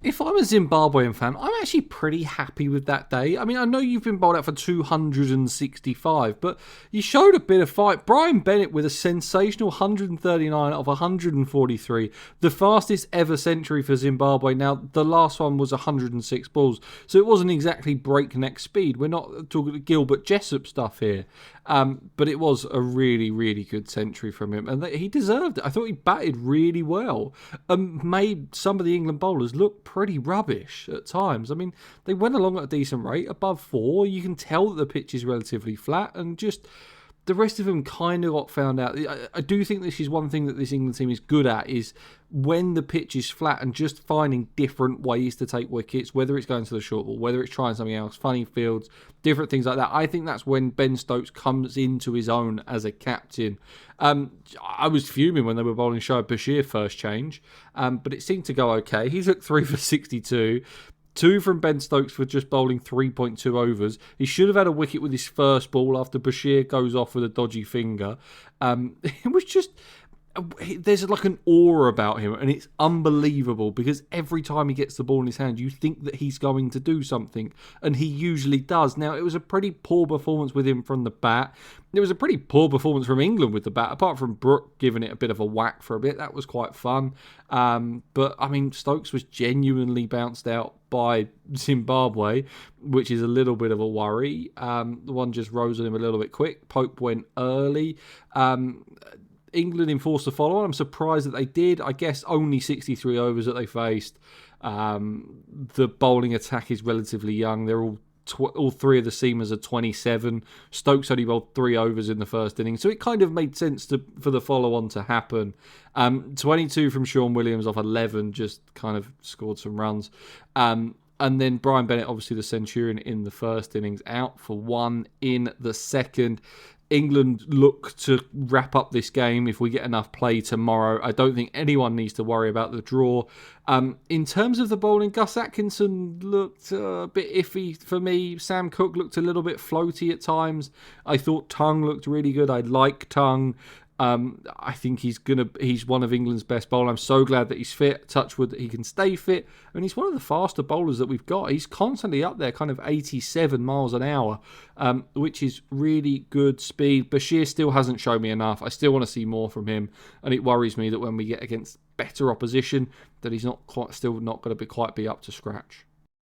If I'm a Zimbabwean fan, I'm actually pretty happy with that day. I mean, I know you've been bowled out for 265, but you showed a bit of fight. Brian Bennett with a sensational 139 of 143, the fastest ever century for Zimbabwe. Now, the last one was 106 balls, so it wasn't exactly breakneck speed. We're not talking Gilbert Jessup stuff here. But it was a really, really good century from him, and he deserved it. I thought he batted really well and made some of the England bowlers look pretty rubbish at times. I mean, they went along at a decent rate, above 4. You can tell that the pitch is relatively flat, and just the rest of them kind of got found out. I do think this is one thing that this England team is good at, is when the pitch is flat and just finding different ways to take wickets, whether it's going to the short ball, whether it's trying something else, funny fields, different things like that. I think that's when Ben Stokes comes into his own as a captain. I was fuming when they were bowling Shoaib Bashir first change, but it seemed to go okay. He took 3 for 62. 2 from Ben Stokes for just bowling 3.2 overs. He should have had a wicket with his first ball after Bashir goes off with a dodgy finger. It was just... There's like an aura about him, and it's unbelievable because every time he gets the ball in his hand, you think that he's going to do something, and he usually does. Now, it was a pretty poor performance with him from the bat. It was a pretty poor performance from England with the bat, apart from Brooke giving it a bit of a whack for a bit. That was quite fun. But, I mean, Stokes was genuinely bounced out by Zimbabwe, which is a little bit of a worry. The one just rose on him a little bit quick. Pope went early. England enforced the follow-on. I'm surprised that they did. I guess only 63 overs that they faced. The bowling attack is relatively young. They're all 3 of the seamers are 27. Stokes only bowled 3 overs in the first inning, so it kind of made sense for the follow-on to happen. 22 from Sean Williams off 11, just kind of scored some runs. And then Brian Bennett, obviously the Centurion in the first innings, out for 1 in the second. England look to wrap up this game if we get enough play tomorrow. I don't think anyone needs to worry about the draw. In terms of the bowling, Gus Atkinson looked a bit iffy for me. Sam Cook looked a little bit floaty at times. I thought Tongue looked really good. I like Tongue. I think he's one of England's best bowlers. I'm so glad that he's fit. Touchwood that he can stay fit. I mean, he's one of the faster bowlers that we've got. He's constantly up there, kind of 87 miles an hour, which is really good speed. Bashir still hasn't shown me enough. I still want to see more from him, and it worries me that when we get against better opposition, that he's still not going to quite be up to scratch.